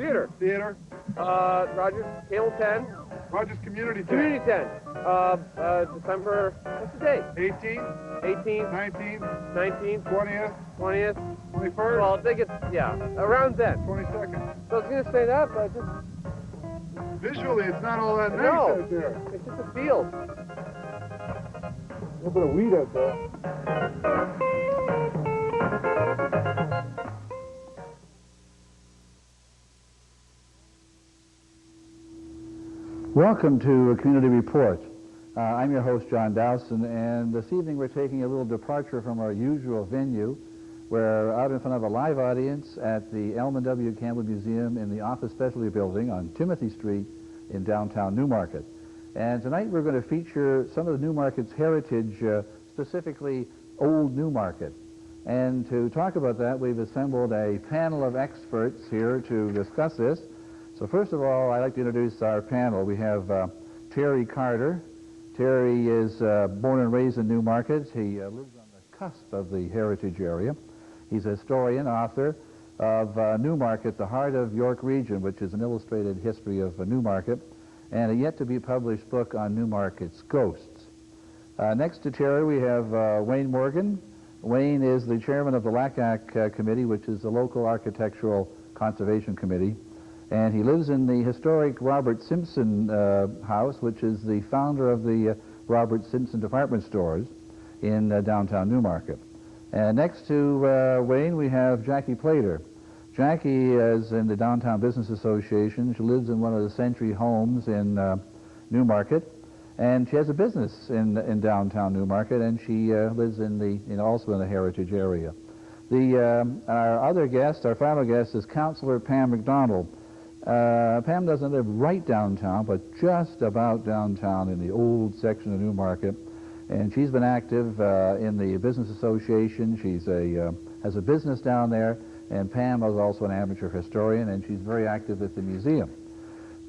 Theater. Theater. Rogers, Cable 10. Rogers Community 10. Community 10. December, what's the date? 18th. 18th. 19th. 19th. 20th. 20th. 21st. Well, I think it's, yeah, around then. 22nd. So I was going to say that, but just... Visually, it's not all that nice No. out there. It's just a field. A little bit of weed out there. Welcome to Community Report. I'm your host, John Dowson, and this evening we're taking a little departure from our usual venue. We're out in front of a live audience at the Elman W. Campbell Museum in the Office Specialty Building on Timothy Street in downtown Newmarket. And tonight we're going to feature some of the Newmarket's heritage, specifically Old Newmarket. And to talk about that, we've assembled a panel of experts here to discuss this. So first of all, I'd like to introduce our panel. We have Terry Carter. Terry is born and raised in Newmarket. He lives on the cusp of the heritage area. He's a historian, author of Newmarket, The Heart of York Region, which is an illustrated history of Newmarket, and a yet-to-be-published book on Newmarket's ghosts. Next to Terry, we have Wayne Morgan. Wayne is the chairman of the LACAC Committee, which is the Local Architectural Conservation Committee, and he lives in the historic Robert Simpson house, which is the founder of the Robert Simpson department stores in downtown Newmarket. And next to Wayne, we have Jackie Playter. Jackie is in the Downtown Business Association. She lives in one of the Century homes in Newmarket, and she has a business in downtown Newmarket, and she lives also in the heritage area. Our other guest, our final guest, is Councillor Pam McDonald. Pam doesn't live right downtown, but just about downtown in the old section of Newmarket. And she's been active in the Business Association. She's has a business down there, and Pam is also an amateur historian, and she's very active at the museum.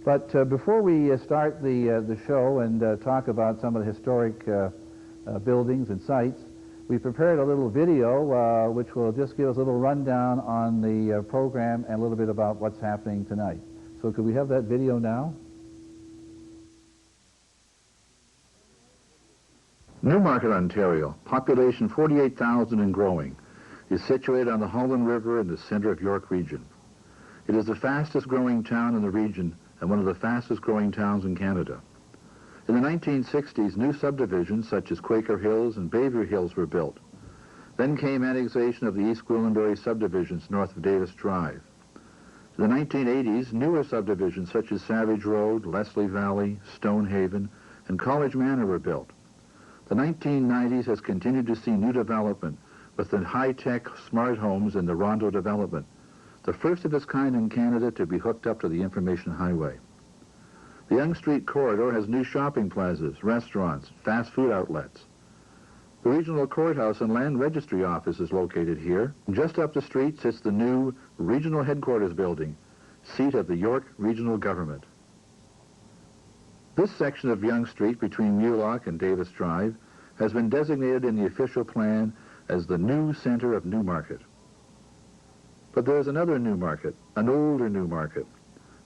But before we start the show and talk about some of the historic buildings and sites, we prepared a little video which will just give us a little rundown on the program and a little bit about what's happening tonight. So could we have that video now? Newmarket, Ontario, population 48,000 and growing, is situated on the Holland River in the center of York Region. It is the fastest growing town in the region and one of the fastest growing towns in Canada. In the 1960s, new subdivisions such as Quaker Hills and Bayview Hills were built. Then came annexation of the East Gwillimbury subdivisions north of Davis Drive. In the 1980s, newer subdivisions such as Savage Road, Leslie Valley, Stonehaven, and College Manor were built. The 1990s has continued to see new development with the high-tech smart homes in the Rondo development, the first of its kind in Canada to be hooked up to the Information Highway. The Yonge Street corridor has new shopping plazas, restaurants, fast food outlets. The Regional Courthouse and Land Registry Office is located here. And just up the street sits the new Regional Headquarters Building, seat of the York Regional Government. This section of Yonge Street between Mulock and Davis Drive has been designated in the official plan as the new center of Newmarket. But there is another Newmarket, an older Newmarket,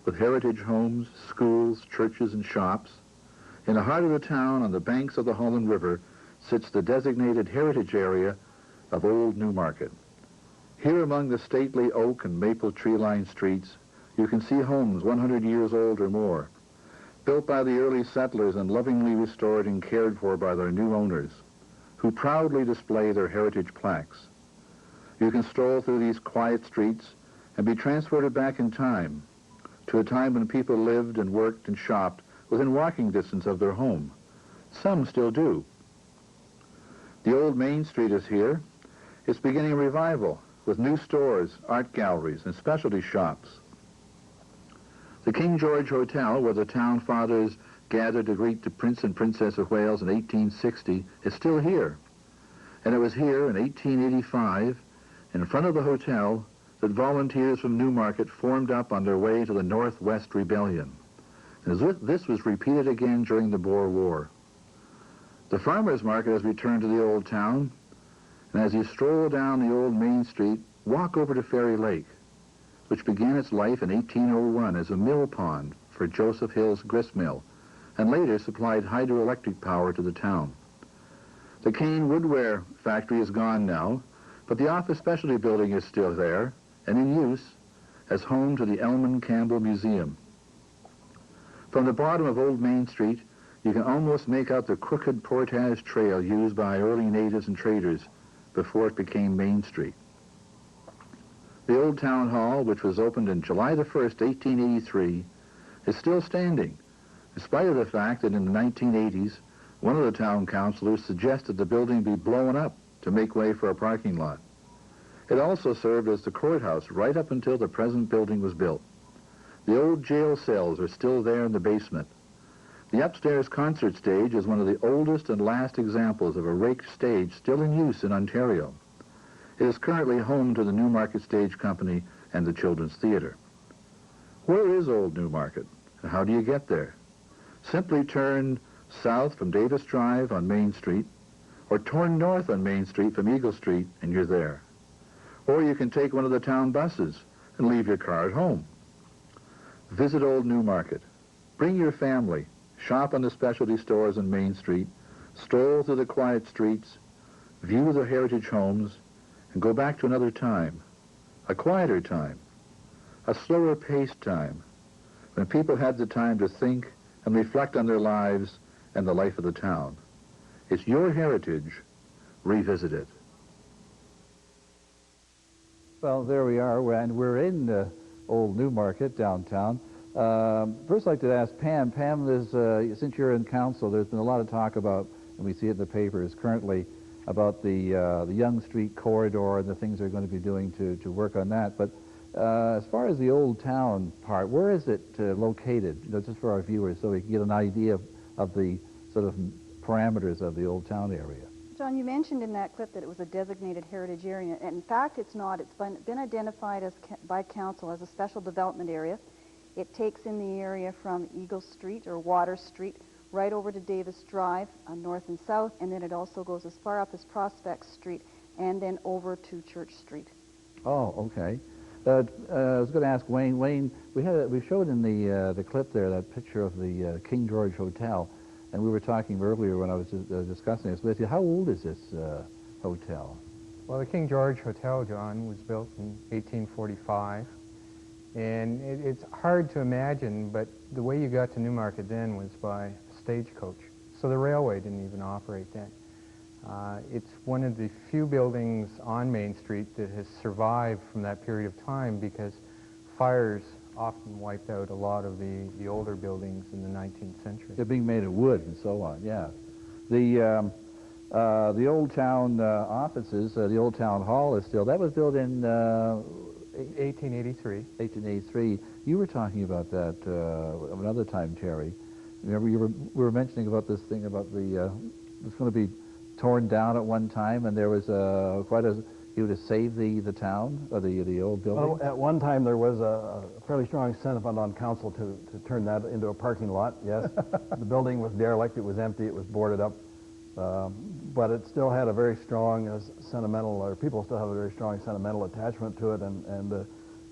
with heritage homes, schools, churches, and shops. In the heart of the town, on the banks of the Holland River, sits the designated heritage area of Old Newmarket. Here among the stately oak and maple tree-lined streets, you can see homes 100 years old or more, built by the early settlers and lovingly restored and cared for by their new owners, who proudly display their heritage plaques. You can stroll through these quiet streets and be transported back in time, to a time when people lived and worked and shopped within walking distance of their home. Some still do. The old Main Street is here. It's beginning a revival with new stores, art galleries, and specialty shops. The King George Hotel, where the town fathers gathered to greet the Prince and Princess of Wales in 1860, is still here. And it was here in 1885, in front of the hotel, that volunteers from Newmarket formed up on their way to the Northwest Rebellion. And this was repeated again during the Boer War. The farmers' market has returned to the old town, and as you stroll down the old Main Street, walk over to Ferry Lake. which began its life in 1801 as a mill pond for Joseph Hill's grist mill, and later supplied hydroelectric power to the town. The Kane woodware factory is gone now, but the office specialty building is still there and in use as home to the Elman Campbell Museum. From the bottom of Old Main Street, you can almost make out the crooked portage trail used by early natives and traders before it became Main Street. The old town hall, which was opened in July the 1st, 1883, is still standing, in spite of the fact that in the 1980s, one of the town councilors suggested the building be blown up to make way for a parking lot. It also served as the courthouse right up until the present building was built. The old jail cells are still there in the basement. The upstairs concert stage is one of the oldest and last examples of a raked stage still in use in Ontario. It is currently home to the Newmarket Stage Company and the Children's Theatre. Where is Old Newmarket, and how do you get there? Simply turn south from Davis Drive on Main Street, or turn north on Main Street from Eagle Street, and you're there. Or you can take one of the town buses and leave your car at home. Visit Old Newmarket. Bring your family. Shop on the specialty stores on Main Street. Stroll through the quiet streets. View the heritage homes. And go back to another time. A quieter time. A slower-paced time. When people had the time to think and reflect on their lives and the life of the town. It's your heritage. Revisit it. Well, there we are, and we're in Old Newmarket, downtown. First, I'd like to ask Pam. Pam, since you're in council, there's been a lot of talk about, and we see it in the papers currently, about the Yonge Street corridor and the things they're going to be doing to work on that. But as far as the old town part, where is it located? You know, just for our viewers, so we can get an idea of the sort of parameters of the old town area. John, you mentioned in that clip that it was a designated heritage area, and in fact it's not. It's been identified as by council as a special development area. It takes in the area from Eagle Street or Water Street right over to Davis Drive, north and south, and then it also goes as far up as Prospect Street and then over to Church Street. Oh, okay. I was going to ask Wayne. Wayne, we showed in the clip there that picture of the King George Hotel, and we were talking earlier when I was discussing this with you. How old is this hotel? Well, the King George Hotel, John, was built in 1845, and it's hard to imagine, but the way you got to Newmarket then was by stagecoach, so the railway didn't even operate then. It's one of the few buildings on Main Street that has survived from that period of time because fires often wiped out a lot of the older buildings in the 19th century. They're being made of wood and so on, yeah. The old town offices, the old town hall is still, that was built in 1883. 1883. You were talking about that another time, Terry. Remember we were mentioning about this thing about it's going to be torn down at one time, and there was you to save the town, or the old building? Well, at one time there was a fairly strong sentiment on council to turn that into a parking lot, yes. The building was derelict, it was empty, it was boarded up, but it still had a very strong sentimental, or people still have a very strong sentimental attachment to it, and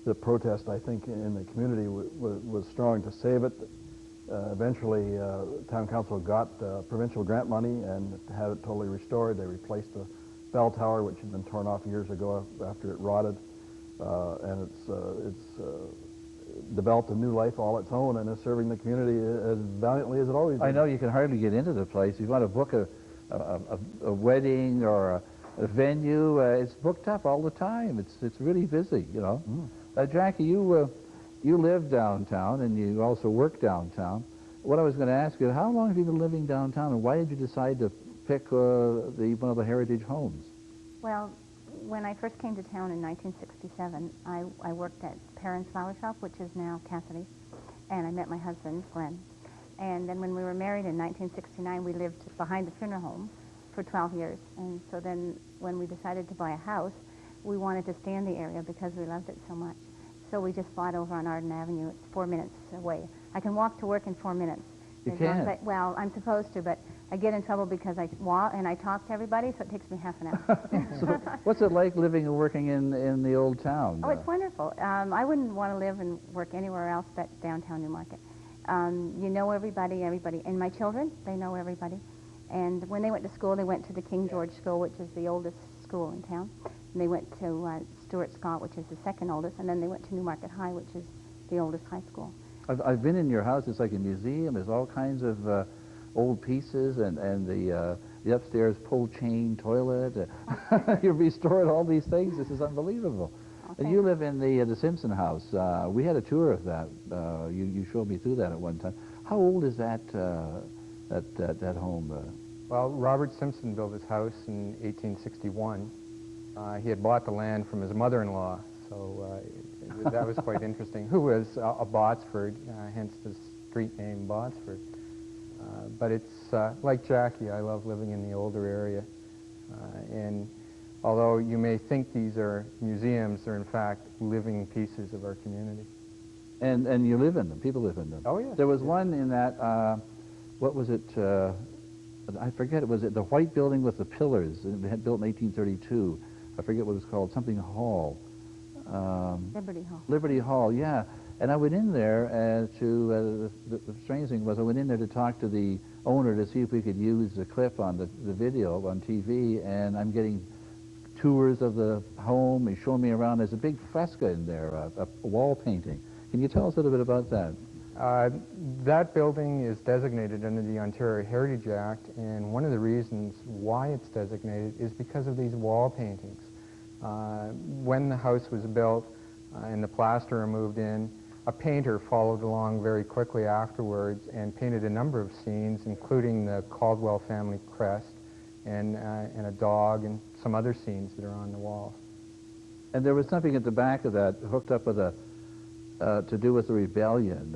the protest, I think, in the community was strong to save it. Eventually, town council got provincial grant money and had it totally restored. They replaced the bell tower, which had been torn off years ago after it rotted, and it's developed a new life all its own and is serving the community as valiantly as it always did. I know you can hardly get into the place. If you want to book a wedding or a venue, it's booked up all the time. It's really busy, you know. Jackie, you live downtown and you also work downtown. What I was going to ask you, how long have you been living downtown, and why did you decide to pick one of the heritage homes? Well, when I first came to town in 1967, I worked at Perrin's Flower Shop, which is now Cassidy's, and I met my husband, Glenn. And then when we were married in 1969, we lived behind the funeral home for 12 years. And so then when we decided to buy a house, we wanted to stay in the area because we loved it so much. So we just bought over on Arden Avenue. It's 4 minutes away. I can walk to work in 4 minutes. You As long as can't? well, I'm supposed to, but I get in trouble because I walk and I talk to everybody, so it takes me half an hour. So what's it like living and working in the old town? Oh, it's wonderful. I wouldn't want to live and work anywhere else but downtown Newmarket. You know everybody, and my children, they know everybody. And when they went to school, they went to the King George School, which is the oldest school in town. And they went to Stuart Scott, which is the second oldest, and then they went to Newmarket High, which is the oldest high school. I've been in your house. It's like a museum. There's all kinds of old pieces and the upstairs pull chain toilet. You've restored all these things. This is unbelievable. Okay. And you live in the Simpson house. We had a tour of that. You showed me through that at one time. How old is that that home? Well, Robert Simpson built his house in 1861. He had bought the land from his mother-in-law, so that was quite interesting, who was a Botsford, hence the street name Botsford. But it's like Jackie, I love living in the older area. And although you may think these are museums, they're in fact living pieces of our community. And you live in them. People live in them. Oh, yes. There was one in that, what was it? I forget. Was it the white building with the pillars? It had built in 1832. I forget what it was called. Something Hall. Liberty Hall. Liberty Hall, yeah. And I went in there the strange thing was I went in there to talk to the owner to see if we could use the clip on the video on TV, and I'm getting tours of the home. He's showing me around. There's a big fresco in there, a wall painting. Can you tell us a little bit about that? That building is designated under the Ontario Heritage Act, and one of the reasons why it's designated is because of these wall paintings. When the house was built and the plasterer moved in, a painter followed along very quickly afterwards and painted a number of scenes, including the Caldwell family crest and a dog and some other scenes that are on the walls. And there was something at the back of that hooked up with to do with the rebellion.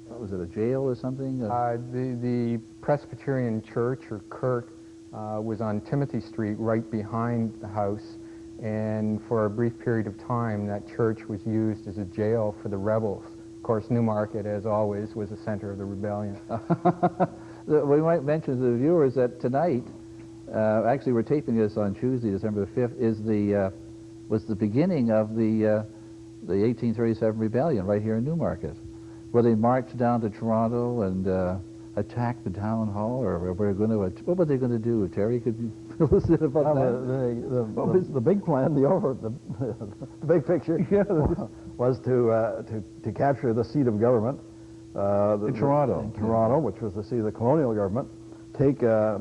Was it a jail or something? The Presbyterian Church, or Kirk, was on Timothy Street right behind the house, and for a brief period of time that church was used as a jail for the rebels. Of course, Newmarket, as always, was the center of the rebellion. We might mention to the viewers that tonight, actually we're taping this on Tuesday, December the 5th, was the beginning of the 1837 rebellion right here in Newmarket, where they marched down to Toronto and attacked the town hall, or what were they going to do? Terry, could you tell us about that? The big plan, the big picture, was to capture the seat of government in Toronto. In Toronto, which was the seat of the colonial government. Take a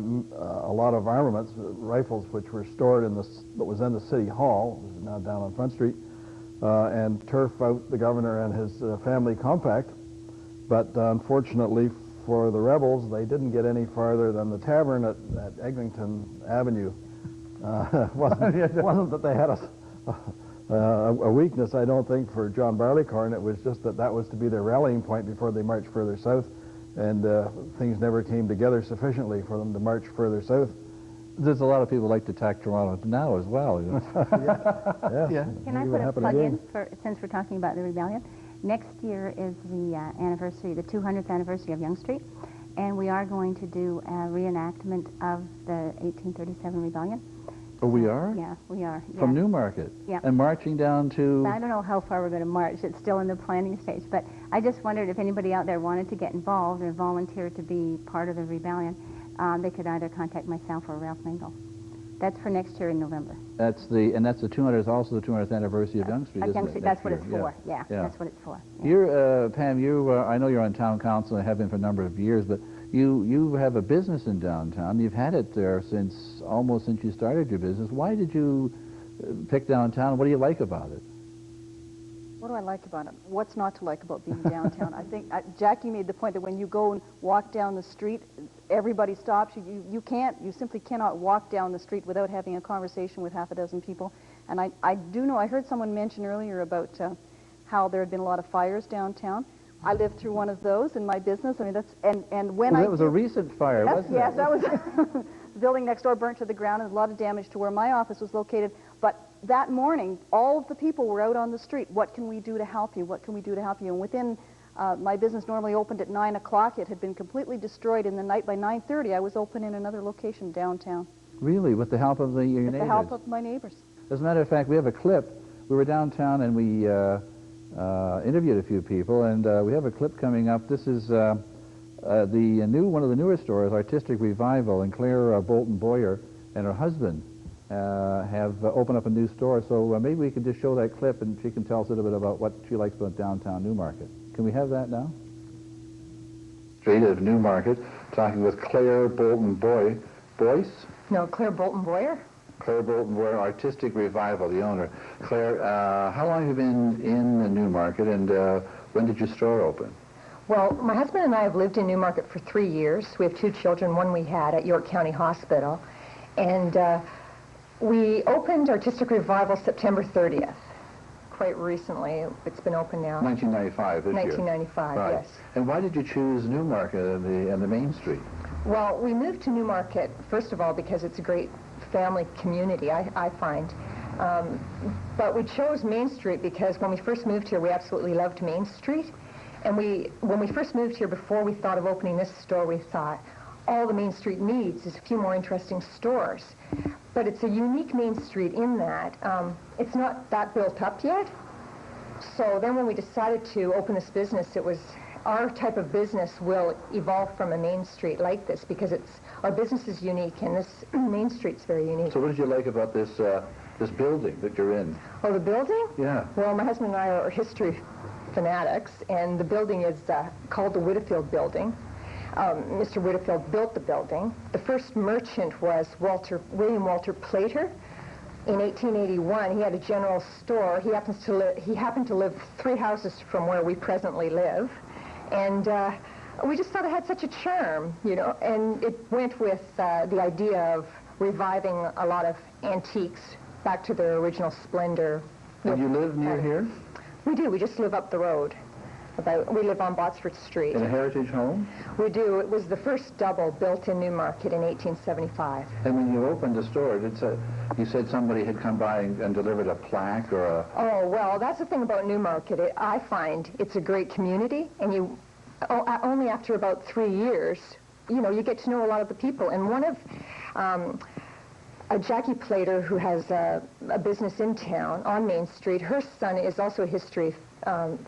lot of armaments, rifles, which were stored in what was then the City Hall, which is now down on Front Street, and turf out the governor and his family compact. But unfortunately for the rebels, they didn't get any farther than the tavern at Eglinton Avenue. Wasn't that they had a weakness, I don't think, for John Barleycorn. It was just that was to be their rallying point before they marched further south, and things never came together sufficiently for them to march further south. There's a lot of people like to attack Toronto now as well. You know? Yeah. Can I put a plug in, since we're talking about the rebellion? Next year is the anniversary, the 200th anniversary of Yonge Street, and we are going to do a reenactment of the 1837 rebellion. Oh, we are? Yeah, we are. Yeah. From Newmarket? Yeah. And marching down to... I don't know how far we're going to march. It's still in the planning stage, but I just wondered if anybody out there wanted to get involved or volunteer to be part of the rebellion. They could either contact myself or Ralph Mingle. That's for next year in November. That's the 200th, also the 200th anniversary of Yonge Street, isn't it? That's what it's for. Yeah, that's what it's for. Yeah. You're, Pam, I know you're on town council and have been for a number of years, but you have a business in downtown. You've had it there almost since you started your business. Why did you pick downtown? What do you like about it? What do I like about it? What's not to like about being downtown? I think Jackie made the point that when you go and walk down the street, everybody stops you. You simply cannot walk down the street without having a conversation with half a dozen people. And I do know, I heard someone mention earlier about how there had been a lot of fires downtown. I lived through one of those in my business. I mean, that was a recent fire, wasn't it? Yes, that was the building next door burnt to the ground, and a lot of damage to where my office was located. But that morning, all of the people were out on the street. What can we do to help you? What can we do to help you? And within My business normally opened at 9 o'clock. It had been completely destroyed in the night. By 9:30, I was open in another location downtown. Really, with the help of your neighbors? With the help of my neighbors. As a matter of fact, we have a clip. We were downtown and we interviewed a few people, and we have a clip coming up. This is one of the newer stores, Artistic Revival, and Claire Bolton Boyer and her husband have opened up a new store. So maybe we could just show that clip, and she can tell us a little bit about what she likes about downtown Newmarket. Can we have that now? Street of Newmarket, talking with Claire Bolton Boyce. No, Claire Bolton Boyer. Claire Bolton Boyer, Artistic Revival, the owner. Claire, how long have you been in the Newmarket, and when did your store open? Well, my husband and I have lived in Newmarket for 3 years. We have 2 children, one we had at York County Hospital. And we opened Artistic Revival September 30th. Quite recently. It's been open now. 1995, this 1995, year. Right. Yes. And why did you choose Newmarket and the Main Street? Well, we moved to Newmarket, first of all, because it's a great family community, I find. But we chose Main Street because when we first moved here, we absolutely loved Main Street. And when we first moved here, before we thought of opening this store, we thought, all the Main Street needs is a few more interesting stores. But it's a unique Main Street in that it's not that built up yet. So then when we decided to open this business, it was our type of business will evolve from a Main Street like this because our business is unique and this Main Street's very unique. So what did you like about this building that you're in? Oh, the building? Yeah. Well, my husband and I are history fanatics, and the building is called the Whitfield Building. Mr. Whitfield built the building. The first merchant was William Walter Playter. In 1881, he had a general store. He happened to live 3 houses from where we presently live, and we just thought it had such a charm, you know. And it went with the idea of reviving a lot of antiques back to their original splendor. And you live near here? We do. We just live up the road. We live on Botsford Street. In a heritage home? We do. It was the first double built in Newmarket in 1875. And when you opened the store, you said somebody had come by and delivered a plaque or a... Oh, well, that's the thing about Newmarket. I find it's a great community, and only after about 3 years, you know, you get to know a lot of the people. And one of Jackie Playter, who has a business in town on Main Street, her son is also a history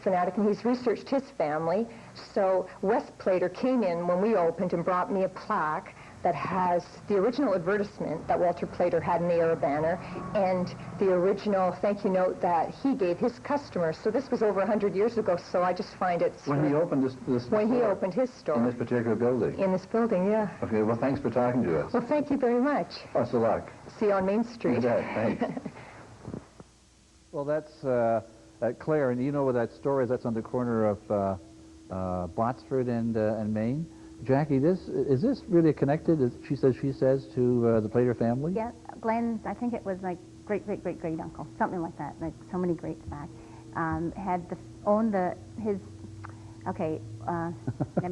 fanatic, and he's researched his family. So Wes Playter came in when we opened and brought me a plaque that has the original advertisement that Walter Playter had in the Era banner and the original thank you note that he gave his customers. So this was over 100 years ago, so I just find it's... When he opened this When store, he opened his store. in this particular building? In this building, yeah. Okay, well, thanks for talking to us. Well, thank you very much. Best of luck. See you on Main Street. Good day. Thanks. Well, that's Claire, and you know where that store is. That's on the corner of Botsford and Main. Jackie, is this really connected, as she says, to the Playter family? Yeah, Glenn, I think it was like great uncle, something like that, like so many greats back. Let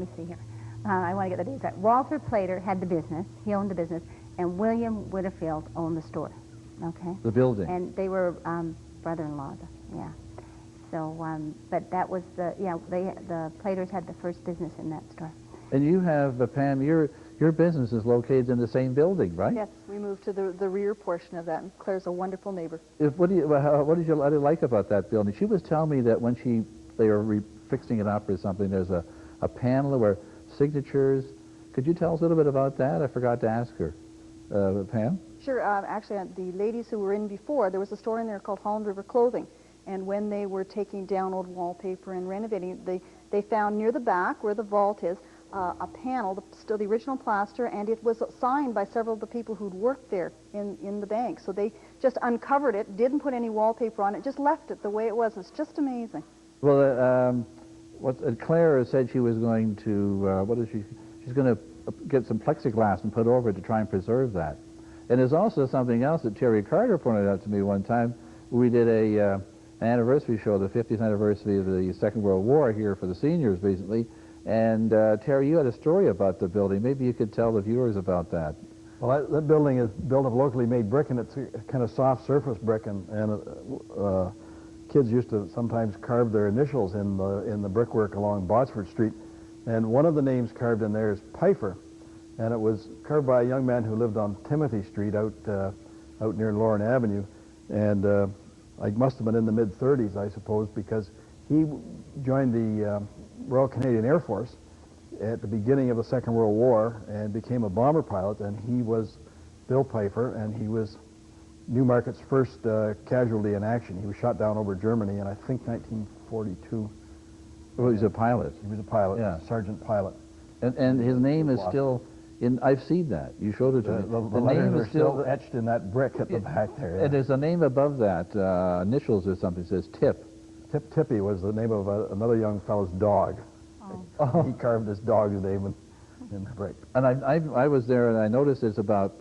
me see here. I want to get the dates right. Walter Playter had the business, he owned the business, and William Whitfield owned the store, okay? The building. And they were brother-in-laws, yeah. So, but that was the Playters had the first business in that store. And you have, Pam, your business is located in the same building, right? Yes, we moved to the rear portion of that, and Claire's a wonderful neighbor. What did you like about that building? She was telling me that when they were fixing it up or something, there's a panel where signatures. Could you tell us a little bit about that? I forgot to ask her. Pam? Sure. Actually, the ladies who were in before, there was a store in there called Holland River Clothing, and when they were taking down old wallpaper and renovating, they found near the back where the vault is a panel, still the original plaster, and it was signed by several of the people who'd worked there in the bank. So they just uncovered it, didn't put any wallpaper on it, just left it the way it was. It's just amazing. Well, Claire said she was going to, she's going to get some plexiglass and put over it to try and preserve that. And there's also something else that Terry Carter pointed out to me one time. We did an anniversary show, the 50th anniversary of the Second World War here for the seniors recently. And Terry, you had a story about the building. Maybe you could tell the viewers about that. Well, that building is built of locally made brick, and it's a kind of soft surface brick, and kids used to sometimes carve their initials in the brickwork along Botsford Street, and one of the names carved in there is Pfeiffer, and it was carved by a young man who lived on Timothy Street out near Lorne Avenue, and I must have been in the mid-30s, I suppose, because he joined the Royal Canadian Air Force at the beginning of the Second World War and became a bomber pilot, and he was Bill Pfeiffer, and he was Newmarket's first casualty in action. He was shot down over Germany in, I think, 1942. Well, he was a pilot. He was a pilot, Yeah. sergeant pilot. And his name is still in, I've seen that. You showed it to me. The letters are still etched in that brick at the back there. Yeah. And there's a name above that, initials or something, says Tip. Tippy was the name of another young fellow's dog. Oh. He carved his dog's name in the brick. And I was there, and I noticed it's about,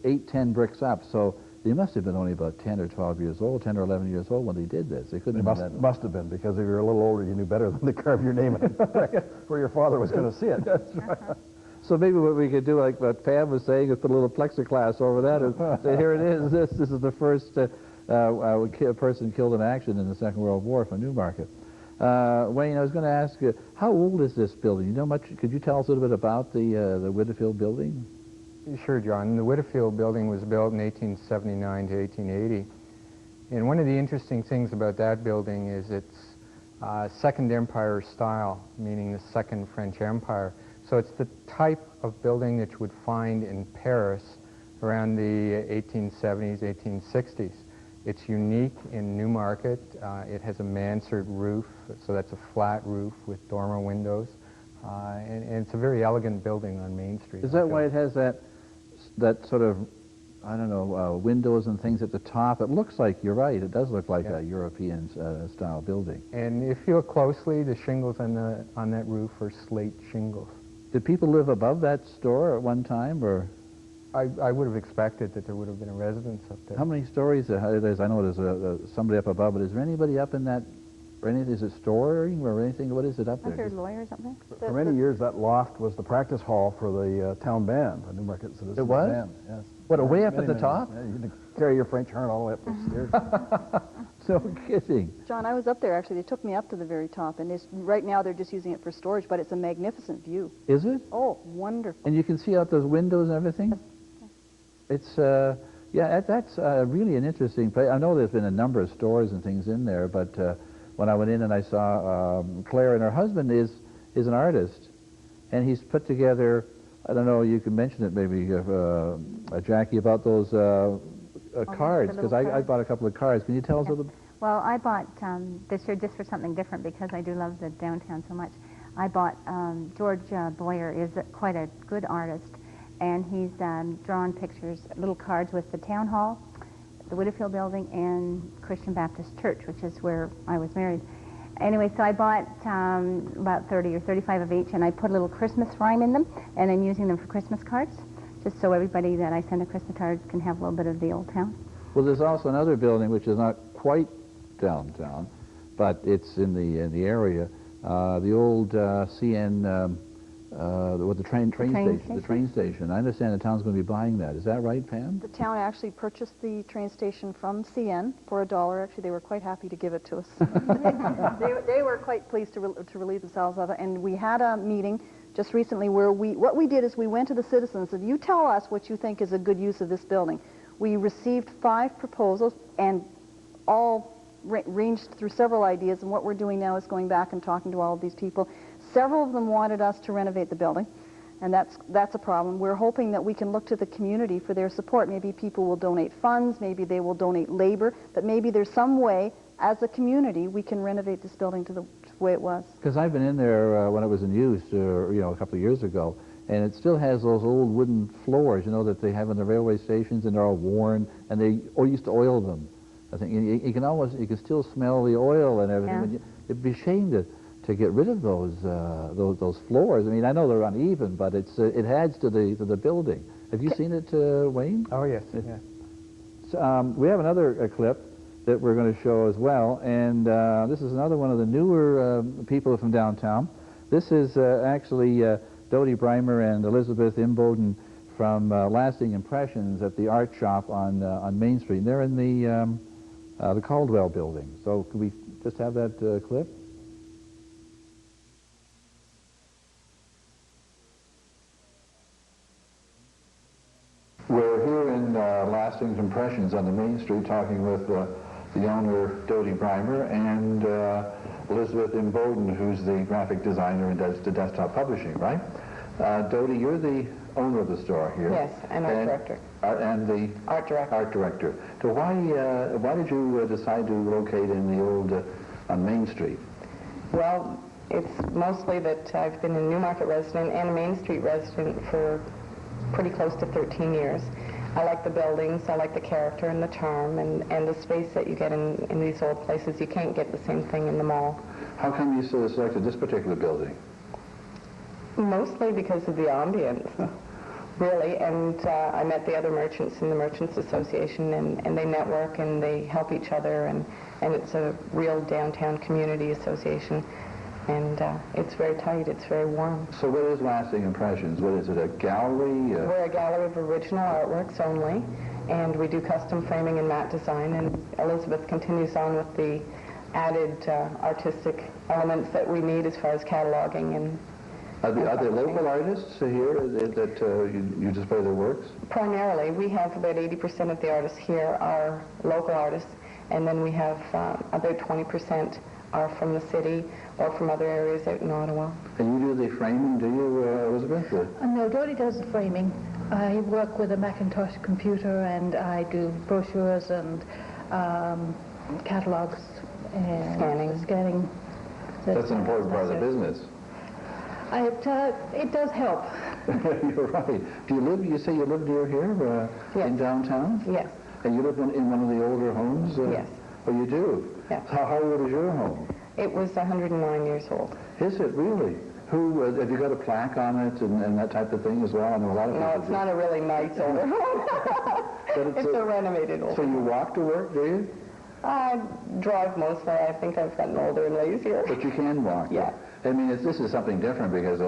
8, 10 bricks up, so they must have been only about 10 or 12 years old, 10 or 11 years old when they did this. They couldn't have been that must have been, because if you were a little older, you knew better than to carve your name in a brick where your father was going to see it. That's right. So maybe what we could do, like what Pam was saying, is put a little plexiglass over that and say, here it is. This is the first person killed in action in the Second World War from Newmarket. Wayne, I was going to ask you, how old is this building? You know much? Could you tell us a little bit about the Whitfield building? Sure, John. The Whitfield building was built in 1879 to 1880. And one of the interesting things about that building is its Second Empire style, meaning the Second French Empire. So it's the type of building that you would find in Paris around the 1870s, 1860s. It's unique in Newmarket. It has a mansard roof, so that's a flat roof with dormer windows. And it's a very elegant building on Main Street. Is that why it has that sort of, I don't know, windows and things at the top? It looks like, you're right, it does look like a European style building. And if you look closely, the shingles on that roof are slate shingles. Did people live above that store at one time, or? I would have expected that there would have been a residence up there. How many stories? I know there's somebody up above, but is there anybody up in that, or anything? Is it storing or anything? What is it up there? Aren't there lawyers up there? For many years, that loft was the practice hall for the town band, the Newmarket Citizens It was? Band. Yes. What, way up at the top? Yeah, you had to carry your French horn all the way up the stairs. No kidding. John, I was up there, actually. They took me up to the very top, and right now they're just using it for storage, but it's a magnificent view. Is it? Oh, wonderful. And you can see out those windows and everything? It's, yeah, that's really an interesting place. I know there's been a number of stores and things in there, but when I went in and I saw Claire, and her husband is an artist, and he's put together, I don't know, you can mention it maybe, Jackie, about those cards, because I bought a couple of cards. Can you tell us a little? Well, I bought this year just for something different because I do love the downtown so much. I bought George Boyer is quite a good artist, and he's drawn pictures, little cards with the town hall, the Whitfield building, and Christian Baptist Church, which is where I was married. Anyway, so I bought about 30 or 35 of each, and I put a little Christmas rhyme in them, and I'm using them for Christmas cards, just so everybody that I send a Christmas cards can have a little bit of the old town. Well, there's also another building which is not quite downtown, but it's in the area. The old CN, with the train station. I understand the town's going to be buying that. Is that right, Pam? The town actually purchased the train station from CN for $1. Actually, they were quite happy to give it to us. they were quite pleased to relieve themselves of it. And we had a meeting just recently where what we did is we went to the citizens and said, you tell us what you think is a good use of this building. We received 5 proposals and all ranged through several ideas, and what we're doing now is going back and talking to all of these people. Several of them wanted us to renovate the building, and that's a problem. We're hoping that we can look to the community for their support. Maybe people will donate funds, maybe they will donate labor, but maybe there's some way, as a community, we can renovate this building to the way it was. Because I've been in there when it was in use, a couple of years ago, and it still has those old wooden floors, that they have in the railway stations, and they're all worn, and they used to oil them. I think you can still smell the oil and everything. Yeah. It'd be a shame to get rid of those floors. I mean, I know they're uneven, but it adds to the building. Have you seen it, Wayne? Oh yes. Yeah. So, we have another clip that we're going to show as well, and this is another one of the newer people from downtown. This is actually Dodie Breimer and Elizabeth Imboden from Lasting Impressions at the art shop on Main Street. And they're in the the Caldwell building. So could we just have that clip? We're here in Lasting Impressions on the Main Street talking with the owner, Dodie Breimer, and Elizabeth Imboden, who's the graphic designer and does the desktop publishing, right? Dodie, you're the owner of the store here. Yes, and art director. And the Art director. Art director. So why did you decide to locate in the old on Main Street? Well, it's mostly that I've been a Newmarket resident and a Main Street resident for pretty close to 13 years. I like the buildings, I like the character and the charm and the space that you get in these old places. You can't get the same thing in the mall. How come you selected this particular building? Mostly because of the ambience, really, and I met the other merchants in the Merchants Association, and they network and they help each other, and it's a real downtown community association, and it's very tight, it's very warm. So what is Lasting Impressions? What is it, a gallery? We're a gallery of original artworks only, and we do custom framing and matte design, and Elizabeth continues on with the added artistic elements that we need as far as cataloging and Are there local artists here that you display their works? Primarily, we have about 80% of the artists here are local artists, and then we have about 20% are from the city or from other areas out in Ottawa. And you do the framing, do you, Elizabeth? No, Dodie does the framing. I work with a Macintosh computer, and I do brochures and catalogs and scanning. That's an important part of the business. It does help. You're right. Do you live, you say you live near here, Yes. in downtown? Yes. And you live in one of the older homes? Yes. Oh, you do? Yes. How old is your home? It was 109 years old. Is it really? Who, have you got a plaque on it and that type of thing as well? I know a lot of people No, it's do. not a really nice older home. It's a renovated old So you walk to work, do you? I drive mostly. I think I've gotten older and lazier. But you can walk. Yeah. I mean, this is something different because,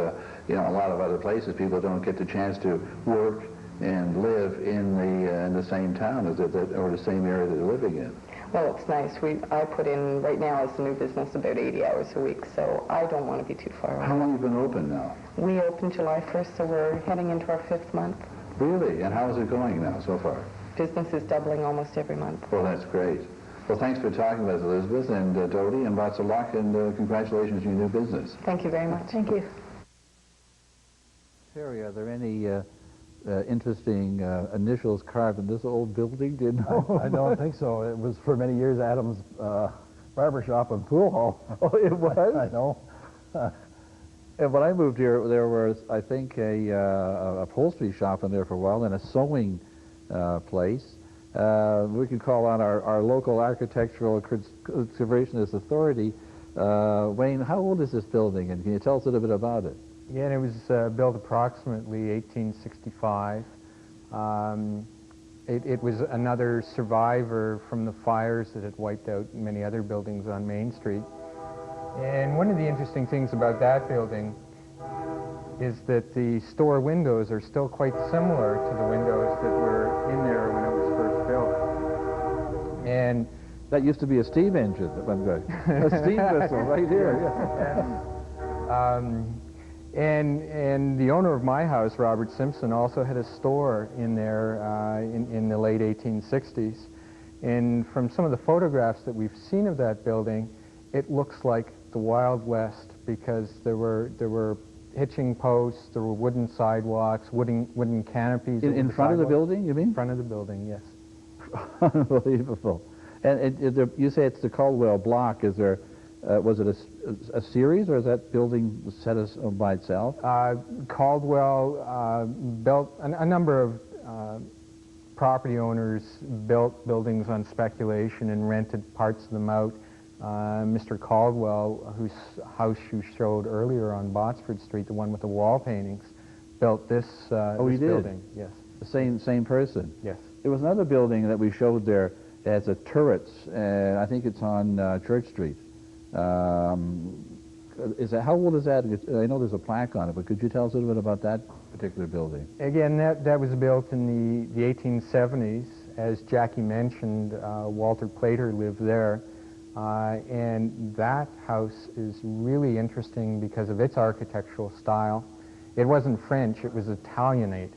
you know, a lot of other places people don't get the chance to work and live in the same town as or the same area that they're living in. Well, it's nice. I put in, right now as a new business, about 80 hours a week, so I don't want to be too far away. How long have you been open now? We opened July 1st, so we're heading into our 5th month. Really? And how is it going now so far? Business is doubling almost every month. Well, that's great. Well, thanks for talking with us, Elizabeth and Dodie, and lots of luck, and congratulations on your new business. Thank you very much. Thank you. Terry, are there any interesting initials carved in this old building? Do you know? I don't think so. It was for many years Adam's barber shop and pool hall. Oh, it was? I know. And when I moved here, there was, I think, a upholstery shop in there for a while, and a sewing place. We could call on our local architectural conservationist authority. Wayne, how old is this building, and can you tell us a little bit about it? Yeah, and it was built approximately 1865. It was another survivor from the fires that had wiped out many other buildings on Main Street. And one of the interesting things about that building is that the store windows are still quite similar to the windows that were in there when it was first built. And that used to be a steam engine, a steam vessel right here. And the owner of my house, Robert Simpson, also had a store in there in the late 1860s. And from some of the photographs that we've seen of that building, it looks like the Wild West, because there were hitching posts, there were wooden sidewalks, wooden canopies. In front of the building, you mean? In front of the building, yes. Unbelievable. And you say it's the Caldwell block. Is there, was it a series, or is that building set by itself? Caldwell built, a number of property owners built buildings on speculation and rented parts of them out. Mr. Caldwell, whose house you showed earlier on Botsford Street, the one with the wall paintings, built this, this building. Yes. The same person? Yes. There was another building that we showed there that has a turrets, and I think it's on Church Street. How old is that? I know there's a plaque on it, but could you tell us a little bit about that particular building? Again, that was built in the 1870s, as Jackie mentioned, Walter Playter lived there. And that house is really interesting because of its architectural style. It wasn't French, it was Italianate.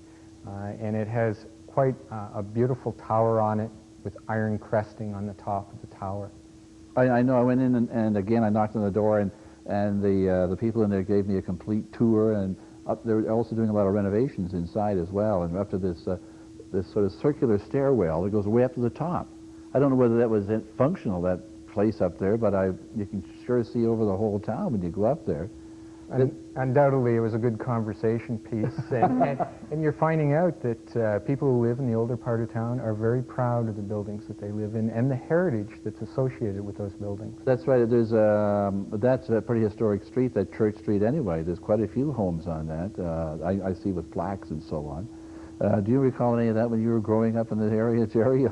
And it has quite a beautiful tower on it with iron cresting on the top of the tower. I know. I went in and again I knocked on the door, and the people in there gave me a complete tour, and they're also doing a lot of renovations inside as well, and up to this sort of circular stairwell that goes way up to the top. I don't know whether that was functional, that place up there, but you can sure see over the whole town when you go up there. Undoubtedly, it was a good conversation piece, and you're finding out that people who live in the older part of town are very proud of the buildings that they live in and the heritage that's associated with those buildings. That's right. That's a pretty historic street, that Church Street anyway. There's quite a few homes on that. I see with plaques and so on. Do you recall any of that when you were growing up in the area, Jerry?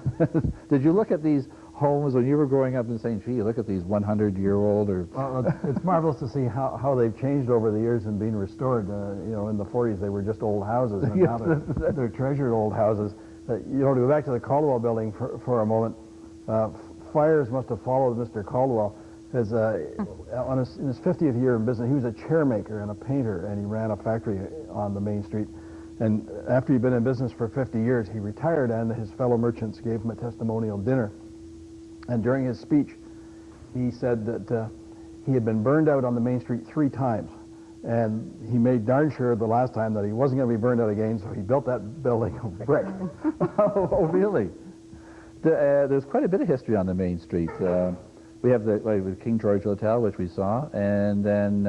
Did you look at these homes when you were growing up and saying, gee, look at these 100-year-old or... Well, it's marvelous to see how they've changed over the years and been restored. You know, in the 40s they were just old houses, and now they're treasured old houses. You know, to go back to the Caldwell building for a moment, fires must have followed Mr. Caldwell, because in his 50th year in business, he was a chairmaker and a painter, and he ran a factory on the main street. And after he'd been in business for 50 years, he retired, and his fellow merchants gave him a testimonial dinner. And during his speech, he said that he had been burned out on the main street 3 times. And he made darn sure the last time that he wasn't going to be burned out again, so he built that building of brick. Oh, really? There's quite a bit of history on the main street. We have the King George Hotel, which we saw, and then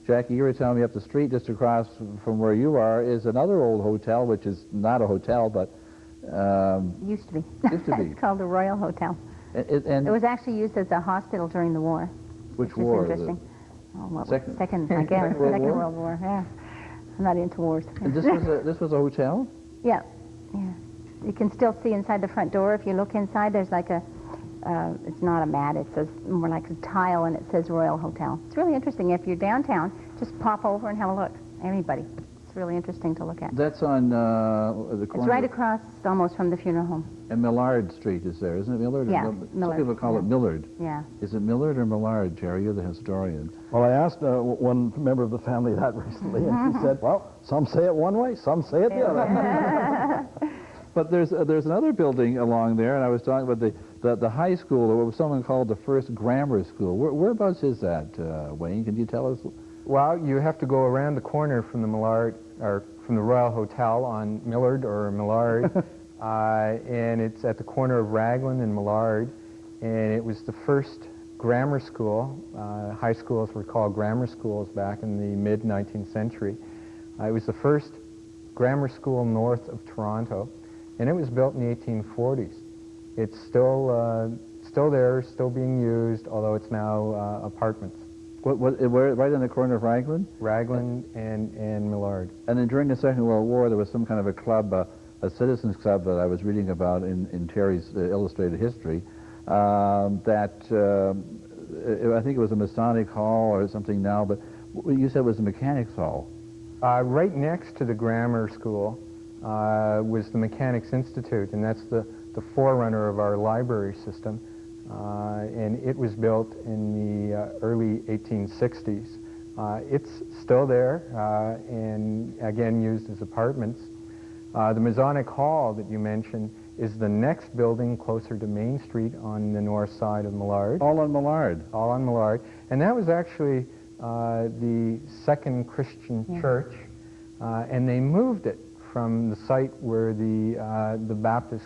Jackie, you were telling me up the street, just across from where you are, is another old hotel, which is not a hotel, but... Used to be. Used to be. It's called the Royal Hotel. And it was actually used as a hospital during the war. Which war? Is interesting. Second, I guess. Second World War, yeah. I'm not into wars. And this was a hotel? Yeah, yeah. You can still see inside the front door. If you look inside, there's like a, it's not a mat, it says more like a tile, and it says Royal Hotel. It's really interesting. If you're downtown, just pop over and have a look. Everybody. It's really interesting to look at. That's on the corner. It's right across almost from the funeral home. And Millard Street is there, isn't it? Millard? Yeah, Millard. Millard. Some people call it Millard. Yeah. Is it Millard or Millard, Jerry? You're the historian. Well, I asked one member of the family that recently, and she said, well, some say it one way, some say it the other. But there's another building along there, and I was talking about the high school, or what someone called the first grammar school. Whereabouts is that, Wayne? Can you tell us? Well, you have to go around the corner from the Millard, or from the Royal Hotel on Millard or Millard, and it's at the corner of Raglan and Millard, and it was the first grammar school. High schools were called grammar schools back in the mid-19th century. It was the first grammar school north of Toronto, and it was built in the 1840s. It's still there, still being used, although it's now apartments. Where, right in the corner of Raglan? Raglan and Millard. And then during the Second World War, there was some kind of a club, a citizens club that I was reading about in Terry's illustrated history, I think it was a Masonic hall or something now, but you said it was a mechanics hall. Right next to the grammar school was the Mechanics Institute, and that's the forerunner of our library system. And it was built in the early 1860s. It's still there, and again used as apartments. The Masonic Hall that you mentioned is the next building closer to Main Street on the north side of Millard. All on Millard? All on Millard. And that was actually the second Christian church, and they moved it from the site where the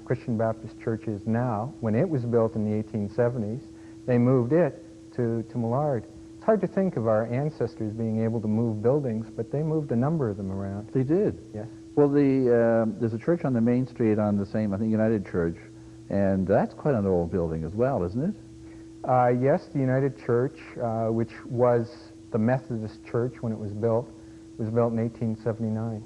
Christian Baptist Church is now. When it was built in the 1870s, they moved it to Millard. It's hard to think of our ancestors being able to move buildings, but they moved a number of them around. They did? Yes. Well, there's a church on the main street on the same, I think, United Church, and that's quite an old building as well, isn't it? Yes, the United Church, which was the Methodist Church when it was built in 1879.